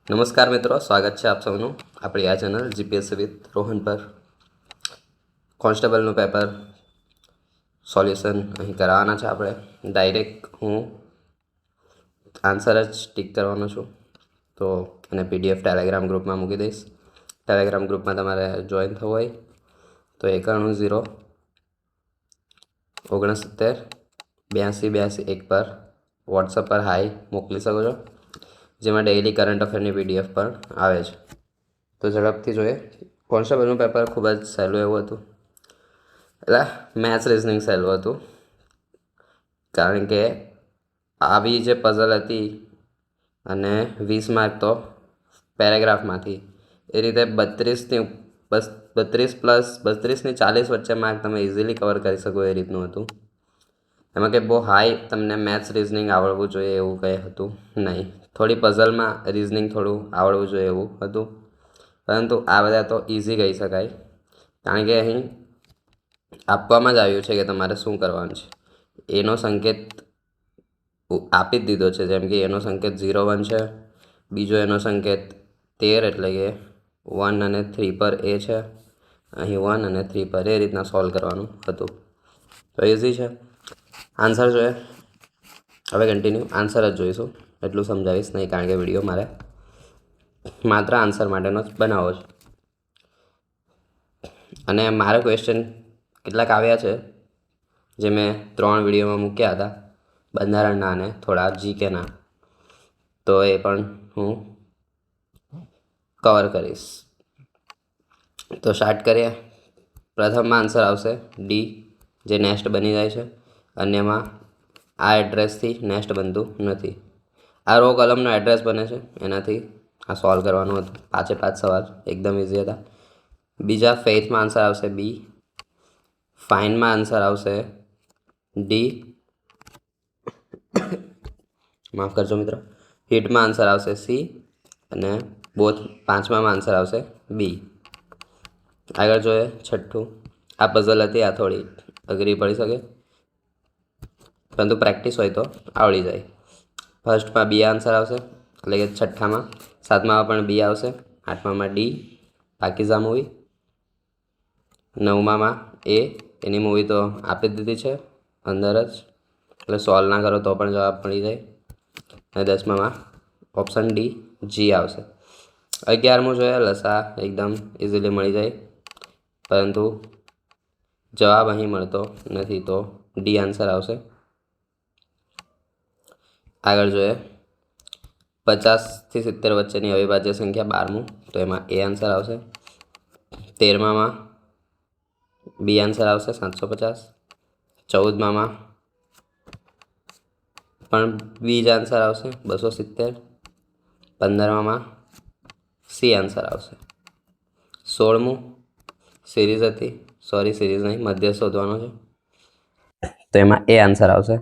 નમસ્કાર મિત્રો, સ્વાગત છે આપ સૌનું આપણી આ ચેનલ જીપીએસસી વિથ રોહન પર. કોન્સ્ટેબલનું પેપર સોલ્યુશન અહીં કરાવવાના છે આપણે. ડાયરેક્ટ હું આન્સર જ ટીક કરવાનો છું, તો એને પીડીએફ ટેલિગ્રામ ગ્રુપમાં મૂકી દઈશ. ટેલિગ્રામ ગ્રુપમાં તમારે જોઈન થવું હોય તો 9109698282 પર વોટ્સઅપ પર હાઈ મોકલી શકો છો, જેમાં ડેઇલી કરંટ અફેરની પીડીએફ પણ આવે છે. તો ઝડપથી જોઈએ. કોન્સ્ટેબલનું પેપર ખૂબ જ સહેલું એવું હતું, એટલે મેથ્સ રિઝનિંગ સહેલું હતું, કારણ કે આવી જે પઝલ હતી અને 20 માર્ક તો પેરેગ્રાફમાંથી, એ રીતે 32 પ્લસ 32 ને 40 વચ્ચે માર્ક તમે ઇઝીલી કવર કરી શકો એ રીતનું હતું. એમાં કે બહુ હાઈ તમને મેથ્સ રિઝનિંગ આવડવું જોઈએ એવું કંઈ હતું નહીં. થોડી પઝલમાં રિઝનિંગ થોડું આવડવું જોઈએ એવું હતું, પરંતુ આ બધા તો ઇઝી કહી શકાય, કારણ કે અહીં આપવામાં જ આવ્યું છે કે તમારે શું કરવાનું છે. એનો સંકેત આપી જ દીધો છે, જેમ કે એનો સંકેત 0 1 છે, બીજો એનો સંકેત 13 એટલે કે 1 અને 3 પર એ છે, અહીં 1 અને 3 પર એ રીતના સોલ્વ કરવાનું હતું. તો ઇઝી છે. આન્સર જોઈએ. હવે કન્ટિન્યુ આન્સર જ જોઈશું, એટલું સમજાવીશ નહીં, કારણ કે વિડીયો મારે માત્ર આન્સર માટેનો જ બનાવવો છે. અને મારા ક્વેશ્ચન કેટલાક આવ્યા છે જે મેં 3 વિડીયોમાં મૂક્યા હતા, બંધારણના અને થોડા જીકેના, તો એ પણ હું કવર કરીશ. તો સ્ટાર્ટ કરીએ. પ્રથમમાં આન્સર આવશે ડી, જે નેક્સ્ટ બની જાય છે. અન્યમાં આ એડ્રેસથી નેક્સ્ટ બનતું નથી. આ રો કોલમનો એડ્રેસ બને છે, એનાથી આ સોલ્વ કરવાનું હતું. 5 સવાલ એકદમ ઇઝી હતા. બીજા ફેથમાં આન્સર આવશે બી, ફાઇનમાં આન્સર આવશે ડી, માફ કરજો મિત્રો, હિટમાં આન્સર આવશે સી, અને બોથ 5માં આન્સર આવશે બી. આગળ જોઈએ છઠ્ઠું. આ પઝલ હતી, આ થોડી અઘરી પડી શકે, પરંતુ પ્રેક્ટિસ હોય તો આવડી જાય. ફર્સ્ટમાં બી આન્સર આવશે, એટલે કે છઠ્ઠામાં. 7મામાં પણ બી આવશે, 8મામાં ડી, પાકીઝા મૂવી. 9મામાં એ, એની મૂવી તો આપી જ દીધી છે અંદર જ, એટલે સોલ્વ ના કરો તો પણ જવાબ મળી જાય. અને 10મામાં ઓપ્શન ડી જી આવશે. 11મું જોઈએ લસા, એકદમ ઇઝીલી મળી જાય, પરંતુ જવાબ અહીં મળતો નથી, તો ડી આન્સર આવશે. આગળ જોઈએ 50 થી 70 વચ્ચેની અવિભાજ્ય સંખ્યા 12મું, તો એમાં એ આન્સર આવશે. 13મામાં બી આન્સર આવશે 750. 14મામાં પણ બી જ આન્સર આવશે 270. 15મામાં સી આન્સર આવશે. 16મું સિરીઝ હતી, સોરી સિરીઝ નહીં, મધ્ય શોધવાનો છે, તો એમાં એ આન્સર આવશે.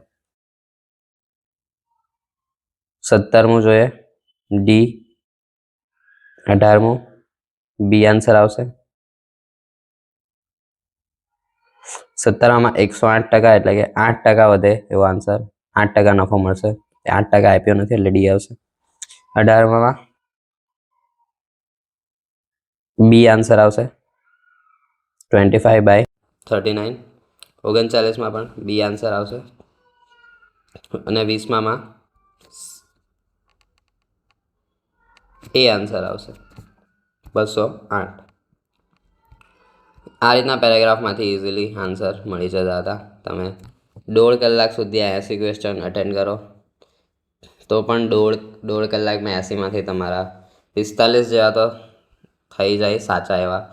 17મું જોઈએ ડી. 18મું બી આન્સર આવશે. 17માં 108%, એટલે કે 8% વધે એવો આન્સર, 8% નફો મળશે. 8% આપ્યો નથી, એટલે ડી આવશે. 18માં બી આન્સર આવશે 25/39. 39માં પણ બી આન્સર આવશે. અને 20માં એ આન્સર આવશે 208. આ રીતના પેરેગ્રાફમાંથી ઇઝીલી આન્સર મળી જતા હતા. તમે 1.5 કલાક સુધી 80 ક્વેશ્ચન અટેન્ડ કરો તો પણ 1.5 કલાકમાં 80માંથી તમારા 45 જેવા તો થઈ જાય સાચા એવા.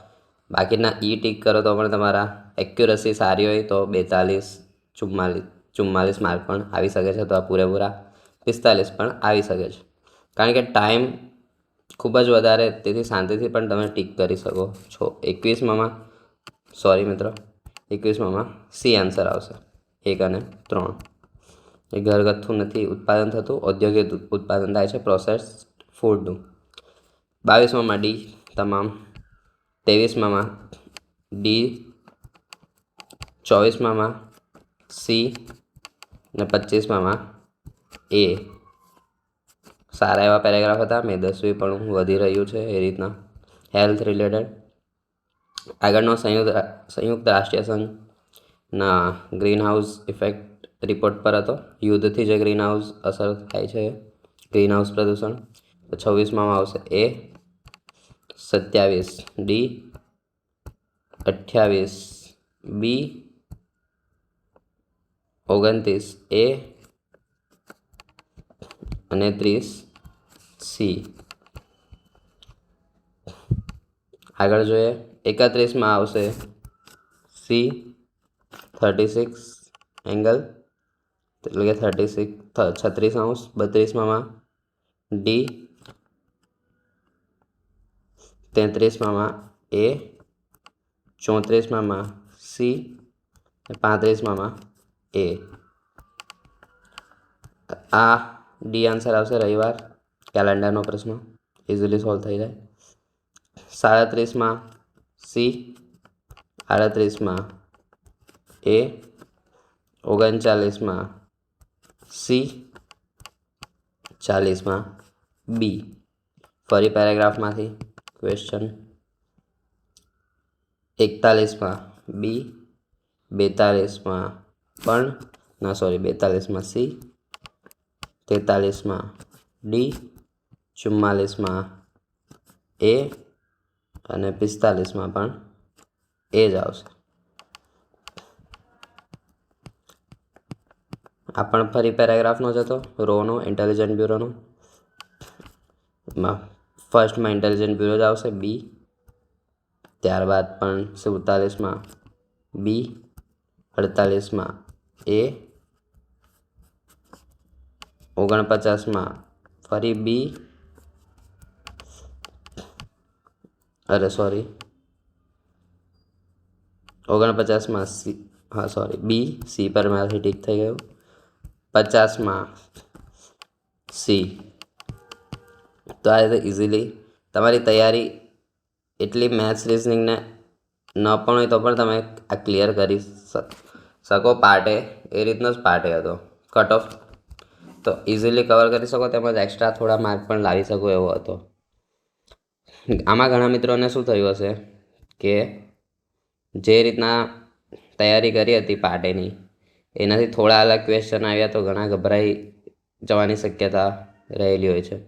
બાકીના ઈ ટીક કરો તો પણ તમારા એક્યુરસી સારી હોય તો 42 44 માર્ક પણ આવી શકે છે, તો આ પૂરેપૂરા 45 પણ આવી શકે છે, કારણ કે ટાઈમ ખૂબ જ વધારે, તેથી શાંતિથી પણ તમે ટીક કરી શકો છો. 21માં સી આન્સર આવશે 1 અને 3. એ ઘરગથ્થુ નથી ઉત્પાદન થતું, ઔદ્યોગિક ઉત્પાદન થાય છે, પ્રોસેસ ફૂડનું. 22માં ડી તમામ. 23માં ડી, 24માં સી, અને 25માં એ. સારા એવા પેરેગ્રાફ હતા. મેદસ્વી પણ વધી રહ્યું છે એ રીતના હેલ્થ રિલેટેડ. આગળનો સંયુક્ત રાષ્ટ્રીય સંઘના ગ્રીન હાઉસ ઇફેક્ટ રિપોર્ટ પર હતો. યુદ્ધથી જે ગ્રીન હાઉસ અસર થાય છે, ગ્રીન હાઉસ પ્રદૂષણ. તો 26માં આવશે એ, 27 ડી, 28 બી, 29 એ અને 30 સી. આગળ જોઈએ 31માં આવશે સી, 36 એંગલ એટલે કે 36 36°. 32માં ડી, 33માં એ, 34માં સી, 35માં એ. આ ડી આન્સર આવશે રવિવાર કેલેન્ડરનો પ્રશ્ન, ઇઝીલી સોલ્વ થઈ જાય. 37માં સી, 38માં એ, 39માં સી, 40માં બી. ફરી પેરેગ્રાફમાંથી ક્વેશ્ચન. 41માં બી, 42માં સી, 43માં ડી, 44માં એ અને 45માં પણ એ જ આવશે. આ પણ ફરી પેરેગ્રાફનો જ હતો, રોનો ઇન્ટેલિજન્ટ બ્યુરોનો. ફર્સ્ટમાં ઇન્ટેલિજન્ટ બ્યુરો જ આવશે બી, ત્યારબાદ પણ 47માં બી, 48માં એ, 49માં ફરી બી, 49માં સી, બી, સી પર મારાથી ઠીક થઈ ગયું. 50માં સી. તો આ રીતે ઇઝીલી તમારી તૈયારી એટલી મેથ્સ રિઝનિંગને ન પણ હોય તો પણ તમે આ ક્લિયર કરી શકો. પાર્ટે એ રીતનો જ પાર્ટે હતો. કટ ઓફ તો ઇઝીલી કવર કરી શકો, તેમજ એક્સ્ટ્રા થોડા માર્ક પણ લાવી શકો એવો હતો. આમાં ઘણા મિત્રોને શું થયું હશે કે જે રીતના તૈયારી કરી હતી પાર્ટેની એનાથી થોડા અલગ ક્વેશ્ચન આવ્યા તો ઘણા ગભરાઈ જવાની શક્યતા રહેલી હોય છે.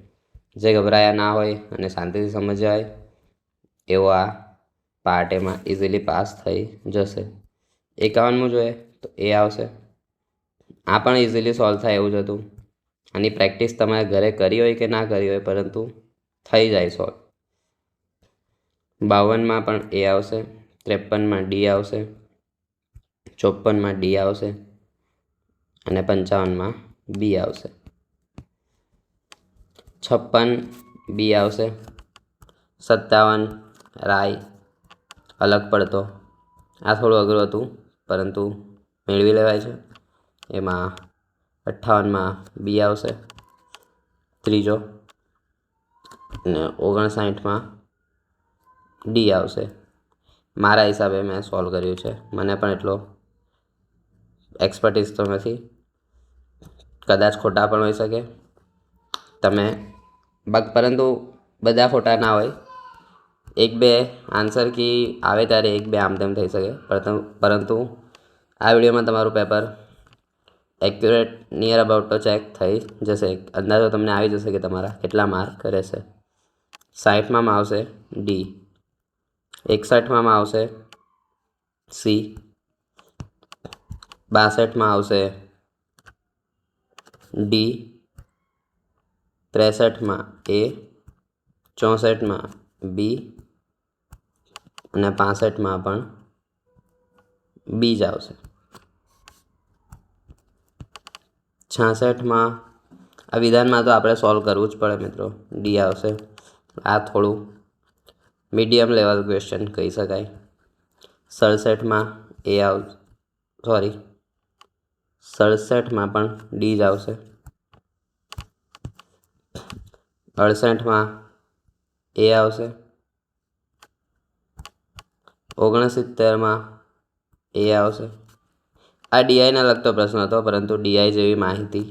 જે ગભરાયા ના હોય અને શાંતિથી સમજ્યા હોય એવો આ પાર્ટેમાં ઇઝીલી પાસ થઈ જશે. 51મું જોઈએ તો એ આવશે. આ પણ ઇઝીલી સોલ્વ થાય એવું જ હતું. આની પ્રેક્ટિસ તમારે ઘરે કરી હોય કે ના કરી હોય પરંતુ થઈ જાય સોલ્વ. 52માં પણ એ આવશે, 53માં ડી આવશે, 54માં ડી આવશે અને 55માં બી આવશે. 56 બી આવશે. 57 રાય અલગ પડતો. આ થોડું અઘરું હતું પરંતુ મેળવી લેવાય છે. એમાં 58માં બી આવશે ત્રીજો અને 59માં ડી આવશે. મારા હિસાબે મેં સોલ્વ કર્યું છે. મને પણ એટલો એક્સપર્ટીસ તો નથી, કદાચ ખોટા પણ હોઈ શકે તમે, પરંતુ બધા ખોટા ના હોય. એક બે આન્સર કી આવે ત્યારે એક બે આમ તેમ થઈ શકે, પરંતુ આ વિડીયોમાં તમારું પેપર એક્યુરેટ નિયર અબાઉટ તો ચેક થઈ જશે. અંદાજો તમને આવી જશે કે તમારા કેટલા માર્ક રહેશે. 60માં આવશે ડી, 61માં આવશે સી, 62માં આવશે ડી, 63માં એ, 64માં બી અને 65માં પણ બી જ આવશે. 66માં આ વિધાનમાં તો આપણે સોલ્વ કરવું જ પડે મિત્રો, ડી આવશે. આ થોડું મીડિયમ લેવલ ક્વેશ્ચન કહી શકાય. 67માં એ 67માં પણ ડી જ આવશે. 68માં એ આવશે. 69માં એ આવશે. આ ડીઆઈને લગતો પ્રશ્ન હતો પરંતુ ડીઆઈ જેવી માહિતી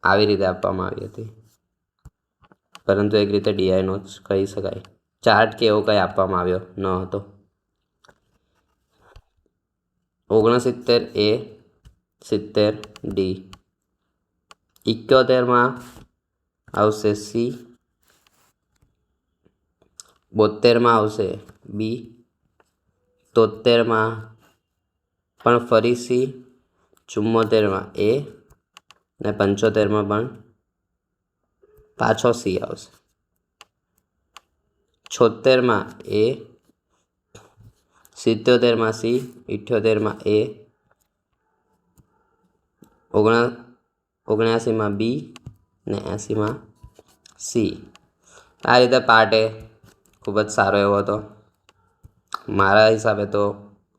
આવી રીતે આપવામાં આવી હતી. પરંતુ એક રીતે ડીઆઈનો જ કહી શકાય. ચાર્ટ કે એવો કંઈ આપવામાં આવ્યો ન હતો. 69 એ 70 ડી. 71માં આવશે સી. 72માં આવશે બી. 73માં પણ ફરી સી. 74માં એ અને 75માં પણ પાછો સી આવશે. 76માં એ. 77માં સી. 78માં એ. 79માં બી અને 80માં સી. આ રીતે પાર્ટ એ ખૂબ જ સારો એવો હતો. મારા હિસાબે તો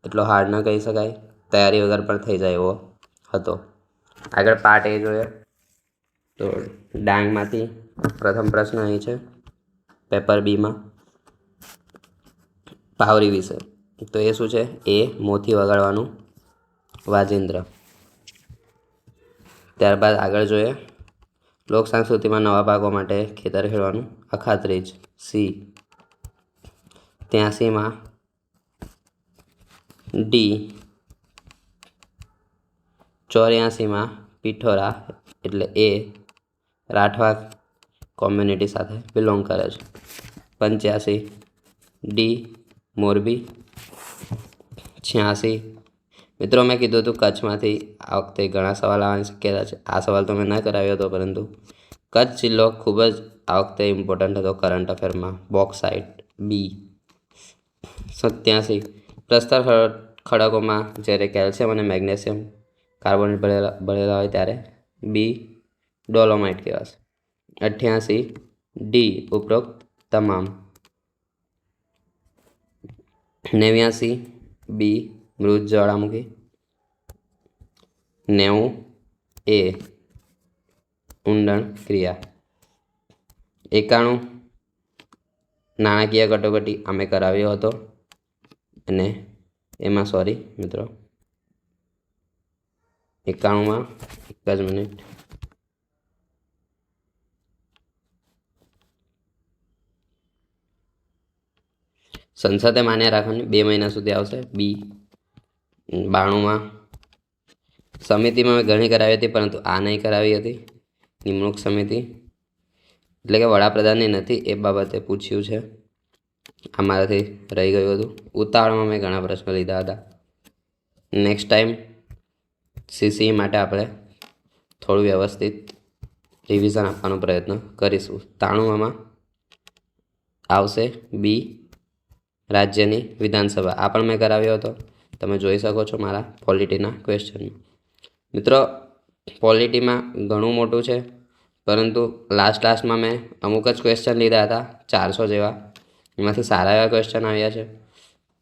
એટલો હાર્ડ ન કહી શકાય, તૈયારી વગર પણ થઈ જાય એવો હતો. આગળ પાર્ટ એ જોઈએ તો ડાંગમાંથી પ્રથમ પ્રશ્ન અહીં છે પેપર બીમાં પાવરી વિશે. તો એ શું છે? એ મોંથી વગાડવાનું વાજિંત્ર. ત્યારબાદ આગળ જોઈએ લોક સંસ્કૃતિમાં નવા પાકો માટે ખેતર ખેડવાનું અખાત્રીજ. સી. 83માં ડી. 84માં પિઠોરા એટલે એ રાઠવા કોમ્યુનિટી સાથે બિલોંગ કરે છે. 85 ડી મોરબી. 86 મિત્રો મેં કીધું હતું કચ્છમાંથી આ વખતે ઘણા સવાલ આવવાની શક્યતા છે. આ સવાલ તો મેં ન કરાવ્યો હતો, પરંતુ કચ્છ જિલ્લો ખૂબ જ આ વખતે ઇમ્પોર્ટન્ટ હતો કરંટ અફેરમાં. બોક્સાઇટ બી. 87 પ્રસ્તર ખડકોમાં જ્યારે કેલ્શિયમ અને મેગ્નેશિયમ કાર્બોનેટ ભરેલા હોય ત્યારે બી ડોલોમાઇટ કહેવાશે. 88 ડી ઉપરોક્ત તમામ. 89 બી મૃત જ્વાળામુખી. 90 એ ઊંડણ ક્રિયા. 91 નાણાકીય કટોકટી અમે કરાવ્યો હતો અને એમાં સોરી મિત્રો 91માં એક જ મિનિટ સંસદે માન્ય રાખવાની 2 મહિના સુધી આવશે. બી. 92માં સમિતિમાં મેં ઘણી કરાવી હતી, પરંતુ આ નહીં કરાવી હતી. નિમણૂક સમિતિ એટલે કે વડાપ્રધાનની નથી, એ બાબતે પૂછ્યું છે. આ મારાથી રહી ગયું હતું. ઉતાવળમાં મેં ઘણા પ્રશ્નો લીધા હતા. નેક્સ્ટ ટાઈમ સીસી માટે આપણે થોડું વ્યવસ્થિત રિવિઝન આપવાનો પ્રયત્ન કરીશું. 93માં આવશે બી રાજ્યની વિધાનસભા. આ પણ મેં કરાવ્યો હતો, તમે જોઈ શકો છો મારા પોલિટીના ક્વેશ્ચનમાં. મિત્રો પોલિટીમાં ઘણું મોટું છે, પરંતુ લાસ્ટમાં મેં અમુક જ ક્વેશ્ચન લીધા હતા 400 જેવા. એમાંથી સારા એવા ક્વેશ્ચન આવ્યા છે,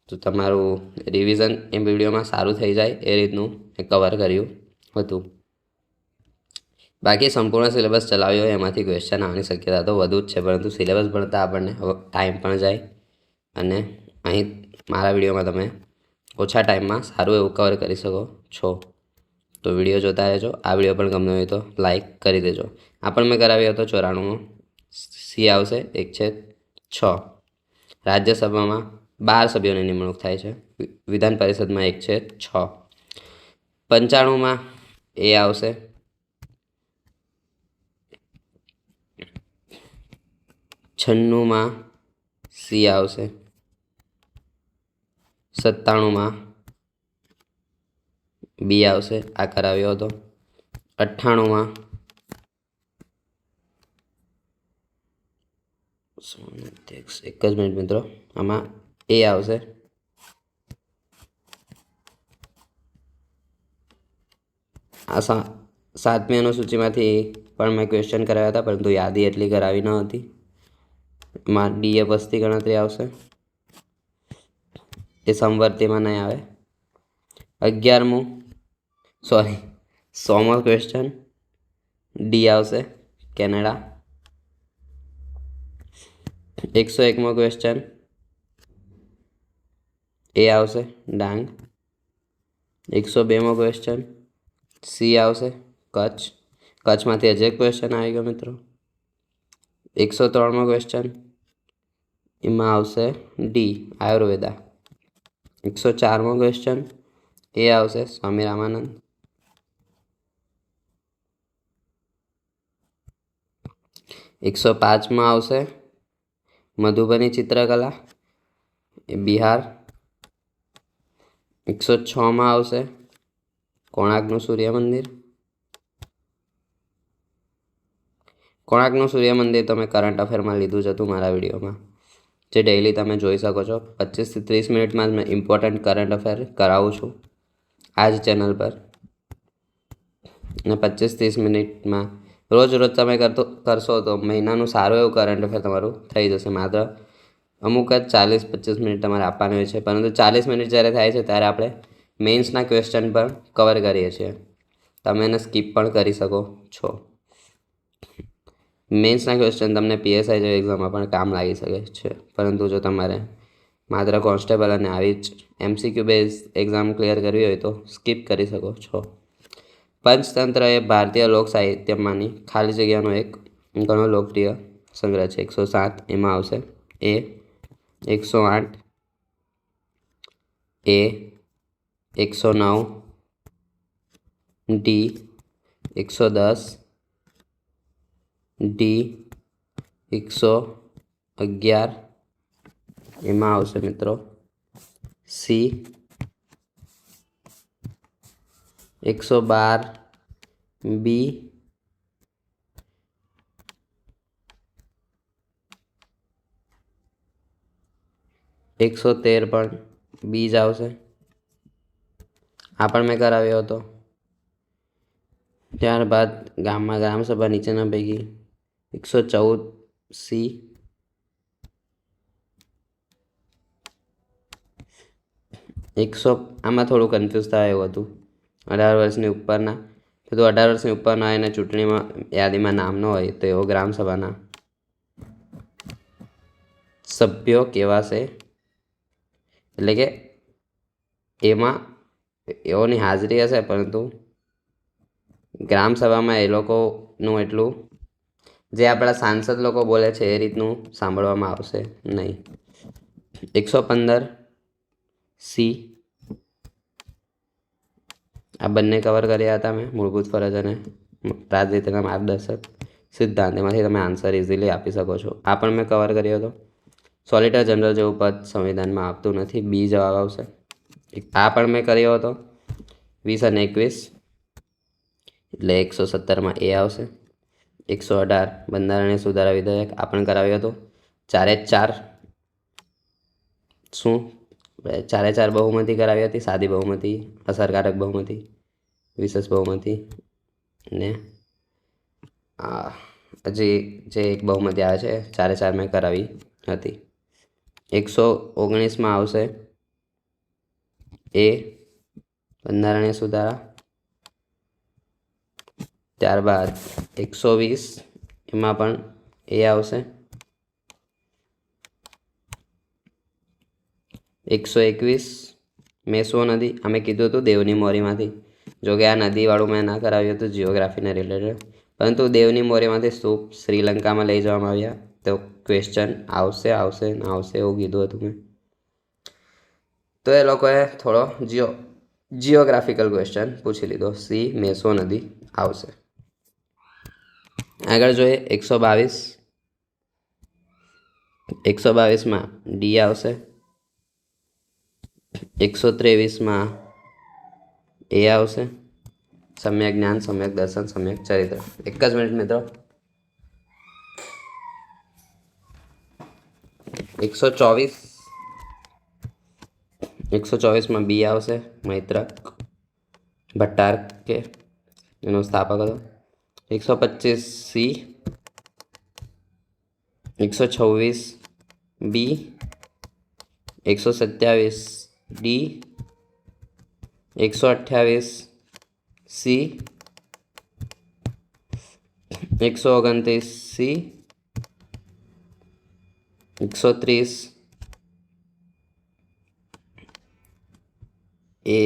તો તમારું રિવિઝન એ વિડીયોમાં સારું થઈ જાય એ રીતનું મેં કવર કર્યું હતું. બાકી સંપૂર્ણ સિલેબસ ચલાવ્યો એમાંથી ક્વેશ્ચન આવવાની શક્યતા તો વધુ જ છે, પરંતુ સિલેબસ ભણતા આપણને ટાઈમ પણ જાય અને અહીં મારા વિડીયોમાં તમે ઓછા ટાઈમમાં સારું એવું કવર કરી શકો છો. તો વિડીયો જોતા રહેજો. આ વિડીયો પણ ગમ્યો હોય તો લાઈક કરી દેજો. આ પણ મેં કરાવ્યો હતો 94માં સી આવશે 1/6. રાજ્યસભામાં 12 સભ્યોની નિમણૂક થાય છે. વિધાન પરિષદમાં 1/6. 95માં એ આવશે. 96માં સી આવશે. 97માં બી આવશે. આ કરાવ્યો હતો. 98માં એક જ મિનિટ મિત્રો, આમાં એ આવશે. આ 7મી અનુસૂચિમાંથી પણ મેં ક્વેશ્ચન કરાવ્યા હતા, પરંતુ યાદી એટલી કરાવી ન હતી. એમાં ડીએ વસ્તી ગણતરી આવશે, એ સમવર્તીમાં નહીં આવે. 100મો ક્વેશ્ચન ડી આવશે કેનેડા. 101મો ક્વેશ્ચન એ આવશે ડાંગ. 102મો ક્વેશ્ચન સી આવશે કચ્છ. કચ્છમાંથી હજી એક ક્વેશ્ચન આવી ગયો મિત્રો. 103મો ક્વેશ્ચન, એમાં આવશે ડી આયુર્વેદા. 104મો ક્વેશ્ચન, એ આવશે સ્વામી રામાનંદ. 105માં આવશે મધુબની ચિત્રકલા, એ બિહાર. 106માં આવશે કોણાર્કનું સૂર્ય મંદિર. કોણાર્કનું સૂર્ય મંદિર તમે કરંટ અફેરમાં લીધું જ હતું મારા વિડીયોમાં, જે ડેઇલી તમે જોઈ શકો છો. 25 થી 30 મિનિટમાં જ મેં ઇમ્પોર્ટન્ટ કરંટ અફેર કરાવું છું આ જ ચેનલ પર. અને 25-30 મિનિટમાં રોજ તમે કરશો તો મહિનાનું સારું એવું કરંટ અફેર તમારું થઈ જશે. માત્ર અમુક જ 40-25 મિનિટ તમારે આપવાની હોય છે, પરંતુ 40 મિનિટ જ્યારે થાય છે ત્યારે આપણે મેઇન્સના ક્વેશ્ચન પણ કવર કરીએ છીએ. તમે એને સ્કીપ પણ કરી શકો છો. મેઇન્સના ક્વેશ્ચન તમને પીએસઆઈ જેવી એક્ઝામમાં પણ કામ લાગી શકે છે, પરંતુ જો તમારે માત્ર કોન્સ્ટેબલ અને આવી જ એમસીક્યુ બેઝ એક્ઝામ ક્લિયર કરવી હોય તો સ્કીપ કરી શકો છો. પંચતંત્ર એ ભારતીય લોક સાહિત્યમાંની ખાલી જગ્યાનો એક ઘણો લોકપ્રિય સંગ્રહ છે. 107 એમાં આવશે એ. 108 એ. 109 ડી. 110 ડી. 111 એમાં આવશે મિત્રો સી. 112 બી. 113 પણ બી જ આવશે. આ પણ મેં કરાવ્યો હતો. ત્યારબાદ ગામમાં ગ્રામસભા નીચેના પૈકી 114 સી. 100 આમાં થોડું કન્ફ્યુઝ થાય એવું હતું. 18 વર્ષની ઉપરના, તો 18 વર્ષની ઉપરના હોય અને ચૂંટણીમાં યાદીમાં નામ ન હોય તો એવો ગ્રામસભાના સભ્યો કહેવાશે. એટલે કે એમાં એઓની હાજરી હશે, પરંતુ ગ્રામસભામાં એ લોકોનું એટલું જે આપણા સાંસદ લોકો બોલે છે એ રીતનું સાંભળવામાં આવશે નહીં. 115 સી. આ બંને કવર કર્યા હતા મેં, મૂળભૂત ફરજ અને રાજનીતિના માર્ગદર્શક સિદ્ધાંત. એમાંથી તમે આન્સર ઇઝીલી આપી શકો છો. આ પણ મેં કવર કર્યો હતો. સોલિટર જનરલ જેવું પદ સંવિધાનમાં આપતું નથી, બી જવાબ આવશે. આ પણ મેં કર્યો હતો 20 અને 21, એટલે 117માં એ આવશે. 118 બંધારણીય સુધારા વિધેયક, આ પણ કરાવ્યો હતો. 4-4 શું 4-4 બહુમતી કરાવી હતી. સાદી બહુમતી, અસરકારક બહુમતી, વિશેષ બહુમતી ને હજી જે એક બહુમતી આવે છે 4-4 મેં કરાવી હતી. 119માં આવશે એ બંધારણીય સુધારા. ત્યારબાદ 120 એમાં પણ એ આવશે. 121 મેસો નદી, અમે કીધું હતું દેવની મોરીમાંથી. જો કે આ નદીવાળું મેં ના કરાવ્યું હતું જિયોગ્રાફીને રિલેટેડ, પરંતુ દેવની મોરીમાંથી સ્તૂપ શ્રીલંકામાં લઈ જવામાં આવ્યા. તો ક્વેશ્ચન આવશે ના આવશે એવું કીધું હતું મેં. તો એ લોકોએ થોડો જિયોગ્રાફિકલ ક્વેશ્ચન પૂછી લીધો. સી મેસો નદી આવશે. આગળ જોઈએ 122. 122માં ડી આવશે. 123માં એ આવશે. સમ્યક જ્ઞાન, સમ્યક દર્શન, સમ્યક ચરિત્ર. એક જ મિનિટ મિત્રો. 124માં બી આવશે. મૈત્રક ભટ્ટારકે એનો સ્થાપક હતો. 125 સી. 126 બી. 127 ડી. 128 સી. 129 સી. 130 એ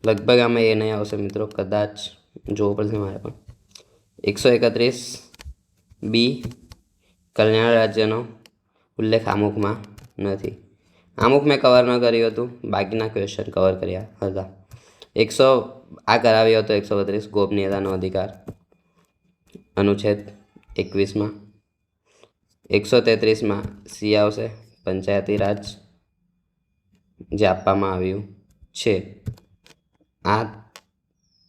લગભગ આમાં એ નહીં આવશે મિત્રો, કદાચ જોવું પડશે મારે પણ. 131 બી કલ્યાણ રાજ્યનો ઉલ્લેખ આમુખમાં નથી. આમુખ મેં કવર ન કર્યું હતું, બાકીના ક્વેશ્ચન કવર કર્યા હતા. આ કરાવ્યો હતો 132 ગોપનીયતાનો અધિકાર અનુચ્છેદ 21માં. 133માં સી આવશે, પંચાયતી રાજ જે આપવામાં આવ્યું છે.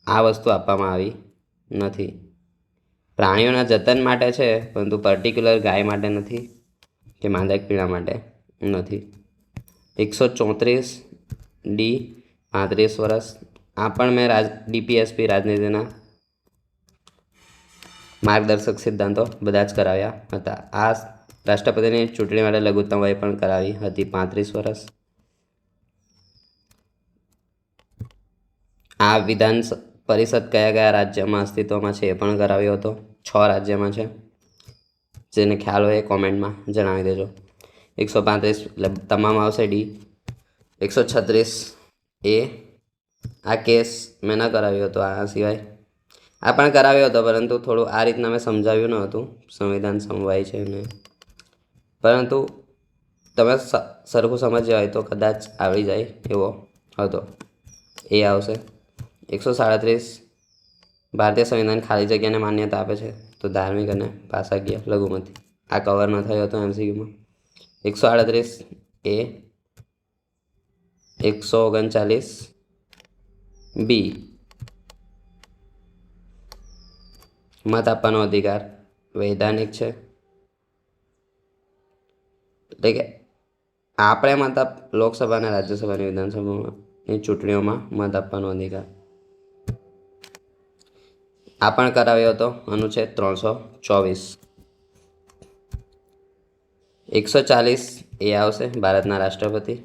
આ વસ્તુ આપવામાં આવી નથી. પ્રાણીઓના જતન માટે છે, પરંતુ પર્ટિક્યુલર ગાય માટે નથી કે માંદક પીણા માટે નથી. 134 ડી 35 વર્ષ. આ પણ મેં ડીપીએસપી રાજનીતિના માર્ગદર્શક સિદ્ધાંતો બધા જ કરાવ્યા હતા. આ રાષ્ટ્રપતિની ચૂંટણી માટે લઘુત્તમ વય પણ કરાવી હતી, 35 વર્ષ. આ વિધાન પરિષદ કયા કયા રાજ્યમાં અસ્તિત્વમાં છે એ પણ કરાવ્યો હતો. 6 રાજ્યમાં છે. જેને ખ્યાલ હોય એ કોમેન્ટમાં જણાવી દેજો. 135 એટલે તમામ આવશે ડી. 136 એ આ કેસ મેં ન કરાવ્યો હતો. આ સિવાય આ પણ કરાવ્યો હતો, પરંતુ થોડું આ રીતના મેં સમજાવ્યું ન હતું. સંવિધાન સમવાય છે ને, પરંતુ તમે સરખું સમજ્યા હોય તો કદાચ આવડી જાય એવો હતો. એ આવશે. 137 ભારતીય સંવિધાન ખાલી જગ્યાને માન્યતા આપે છે, તો ધાર્મિક અને ભાષાકીય લઘુમતી. આ કવર ન થયો હતો એમસીક્યુમાં. 138 એ 139 બી મત આપવાનો અધિકાર વૈધાનિક છે. એટલે કે આપણે લોકસભા અને રાજ્યસભાની વિધાનસભાની ચૂંટણીઓમાં મત આપવાનો અધિકાર. આ પણ કરાવ્યો હતો અનુચ્છેદ 324. 140 એ આવશે, ભારતના રાષ્ટ્રપતિ.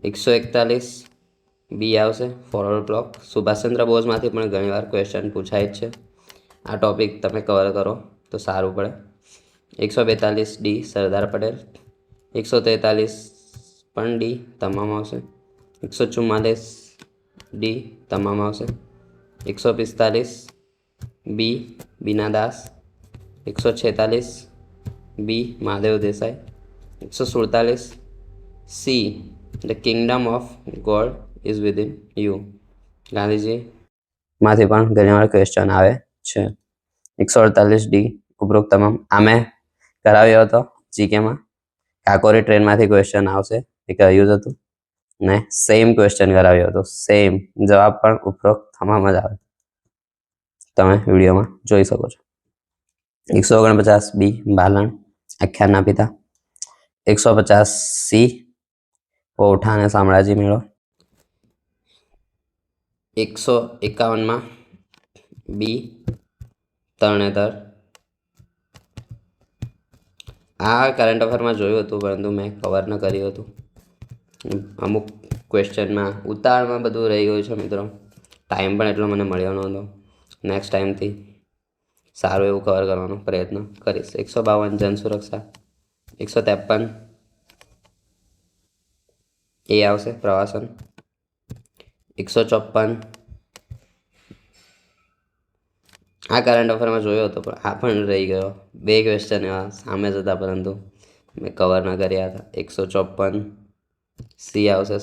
141 બી આવશે, ફોરવર્ડ બ્લોક. સુભાષચંદ્ર બોઝમાંથી પણ ઘણીવાર ક્વેશ્ચન પૂછાય જ છે. આ ટોપિક તમે કવર કરો તો સારું પડે. 142 ડી સરદાર પટેલ. 143 પણ ડી તમામ આવશે. 144 ડી તમામ આવશે. 145 B Bina Das. 146 B Mahadev Desai. 147 C the kingdom of God is within you, ગાંધીજીમાંથી પણ ઘણીવાર ક્વેશ્ચન આવે છે. 148 ડી ઉપરોક્ત તમામ. આ મેં કરાવ્યો હતો જીકેમાં. કાકોરી ટ્રેનમાંથી ક્વેશ્ચન આવશે એ કહ્યું જ હતું ને સેમ ક્વેશ્ચન કરાવ્યો હતો. સેમ જવાબ પણ ઉપરોક્ત તમામ જ આવે, તમે વિડીયોમાં જોઈ શકો છો. 149 બી બાલણ આખ્યાનના પિતા. 150 સી ઓઠા અને શામળાજી મેળો. 151માં બી તરણેતર. આ કરંટ અફેરમાં જોયું હતું, પરંતુ મેં કવર ન કર્યું હતું. અમુક ક્વેશ્ચનમાં ઉતાવળમાં બધું રહી ગયું છે મિત્રો. ટાઈમ પણ એટલો મને મળ્યો નહોતો. નેક્સ્ટ ટાઈમથી સારું એવું કવર કરવાનો પ્રયત્ન કરીશ. 152 જન સુરક્ષા. 153 એ આવશે, પ્રવાસન. 154 આ કરંટ અફેરમાં જોયો હતો, પણ આ પણ રહી ગયો. 2 ક્વેશ્ચન એવા સામે જ હતા, પરંતુ મેં કવર ન કર્યા હતા. 154 સી આવશે,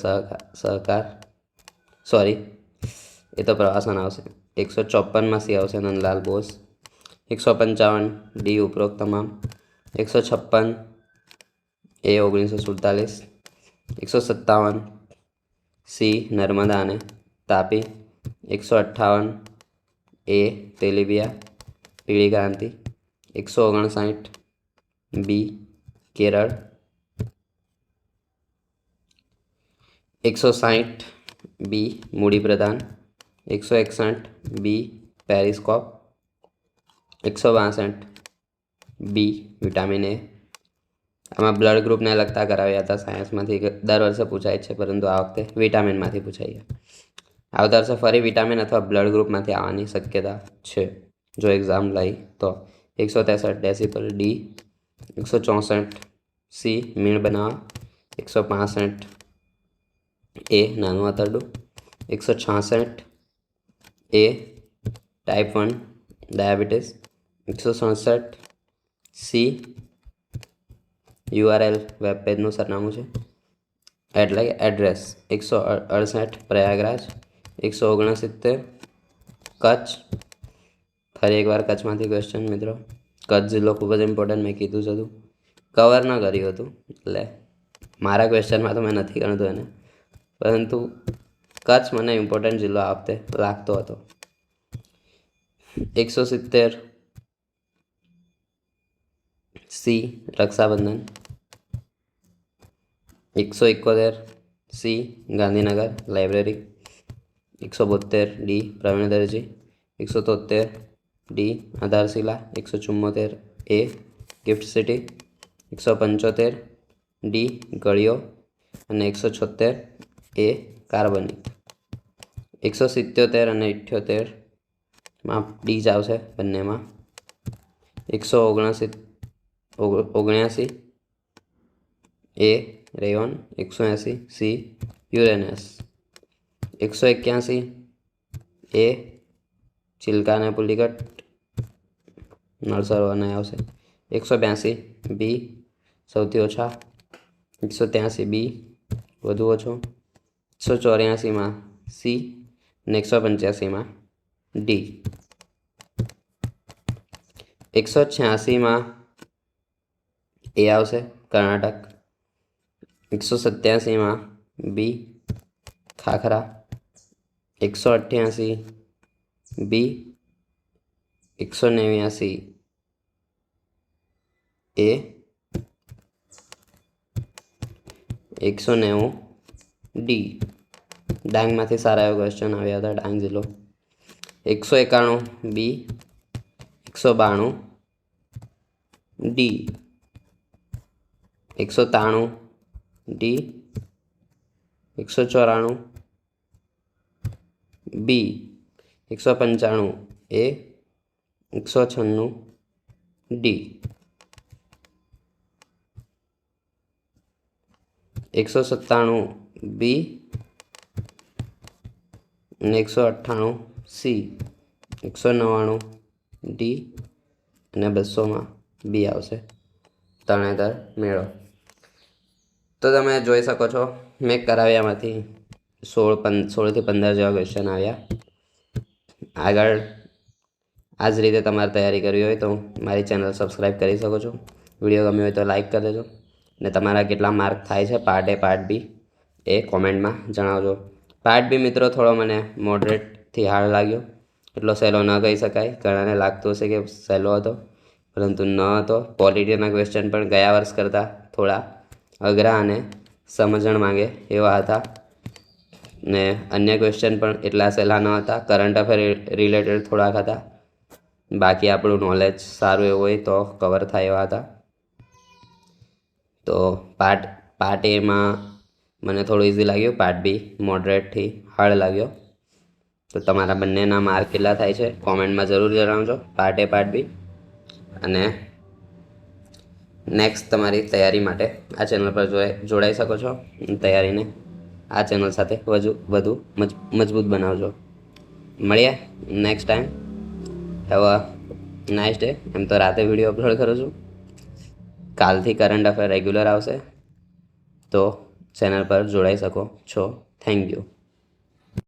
સહકાર. સોરી, એ તો પ્રવાસન આવશે. 154માં સી આવશે, નંદલાલ બોઝ. 155 ડી ઉપરોક્ત તમામ. 156 એ 1947. 157 સી નર્મદા અને તાપી. 158 એ તેલીબિયા પીળી ક્રાંતિ. 159 બી કેરળ. 160 બી મૂડી પ્રધાન. 161 બી પેરિસ્કોપ. 162 B vitamin A. આમાં બ્લડ ગ્રુપને લગતા કરાવ્યા હતા સાયન્સમાંથી. દર વર્ષે પૂછાય છે, પરંતુ આ વખતે વિટામિનમાંથી પૂછાઈ ગયા. આવતા વર્ષે ફરી વિટામિન અથવા બ્લડ ગ્રુપમાંથી આવવાની શક્યતા છે, જો એક્ઝામ લઈ તો. 163 ડેસિબલ ડી. 164 સી મીણ બનાવવા. 165 એ નાનું આંતરડું. 166 A type 1 diabetes. 167 C URL web પેજનું સરનામું છે એટલે કે એડ્રેસ. 168 પ્રયાગરાજ. 169 કચ્છ. ફરી એકવાર કચ્છમાંથી ક્વેશ્ચન મિત્રો. કચ્છ જિલ્લો ખૂબ જ ઇમ્પોર્ટન્ટ મેં કીધું છે હતું, કવર ન કર્યું હતું એટલે મારા ક્વેશ્ચનમાં તો મેં નથી ગણતું એને, પરંતુ કચ્છ મને ઇમ્પોર્ટન્ટ જિલ્લો આ વખતે લાગતો હતો. 170 C Rakshabandhan. 171 C Gandhinagar library. 172 D Pravin Darji. 173 D આધારશિલા. 174 એ ગિફ્ટ સિટી. 175 ડી ગળિયો અને 176 એ કાર્બનિક. 177 અને 78 ડી જ આવશે બંનેમાં. 179 એ રેયોન. 180 C Uranus. 181 એ ચિલ્કા અને પુલિકટ નળ સરોવરને આવશે. 182 બી સૌથી ઓછા. 183 બી વધુ ઓછો. 184 સી અને 185 ડી. 186 એ આવશે કર્ણાટક. 187 બી ખાખરા. 188 બી. 189 એ. 190 ડી. ડાંગમાંથી સારા એવા ક્વેશ્ચન આવ્યા હતા. ડાંગ જિલ્લો. 191 બી. 192 ડી. 193 ડી. 194 બી. 195 એ. 196 ડી. 197 બી અને 198 સી. 199 ડી અને 200 બી આવશે તરણેતર મેળો. તો તમે જોઈ શકો છો મેં કરાવ્યામાંથી 16 થી 15 જેવા ક્વેશ્ચન આવ્યા. આગળ આ જ રીતે તમારે તૈયારી કરવી હોય તો મારી ચેનલ સબસ્ક્રાઈબ કરી શકો છો. વિડીયો ગમ્યો હોય તો લાઈક કરી દેજો ને તમારા કેટલા માર્ક થાય છે પાર્ટ એ પાર્ટ બી એ કોમેન્ટમાં જણાવજો. પાર્ટ બી મિત્રો થોડો મને મોડરેટથી હાર્ડ લાગ્યો, એટલો સહેલો ન કહી શકાય. ઘણાને લાગતું હશે કે સહેલો હતો, પરંતુ ન હતો. પોલિટીના ક્વેશ્ચન પણ ગયા વર્ષ કરતાં થોડા અઘરા અને સમજણ માંગે એવા હતા ને અન્ય ક્વેશ્ચન પણ એટલા સહેલા ન હતા. કરંટ અફેર રિલેટેડ થોડાક હતા, બાકી આપણું નોલેજ સારું એવું હોય તો કવર થાય એવા હતા. તો પાર્ટ એમાં મને થોડું ઇઝી લાગ્યું, પાર્ટ બી મોડરેટથી હાર્ડ લાગ્યો. તો તમારા બંનેના માર્ક કેટલા થાય છે કોમેન્ટમાં જરૂર જણાવજો, પાર્ટ એ પાર્ટ બી. અને નેક્સ્ટ તમારી તૈયારી માટે આ ચેનલ પર જોડાઈ શકો છો. તૈયારીને આ ચેનલ સાથે વધુ મજબૂત બનાવજો. મળીએ next time. Have a nice day. એમ તો રાતે વિડીયો અપલોડ કરું છું. કાલથી કરંટ અફેર રેગ્યુલર આવશે, તો ચેનલ પર જોડાઈ શકો છો. Thank you.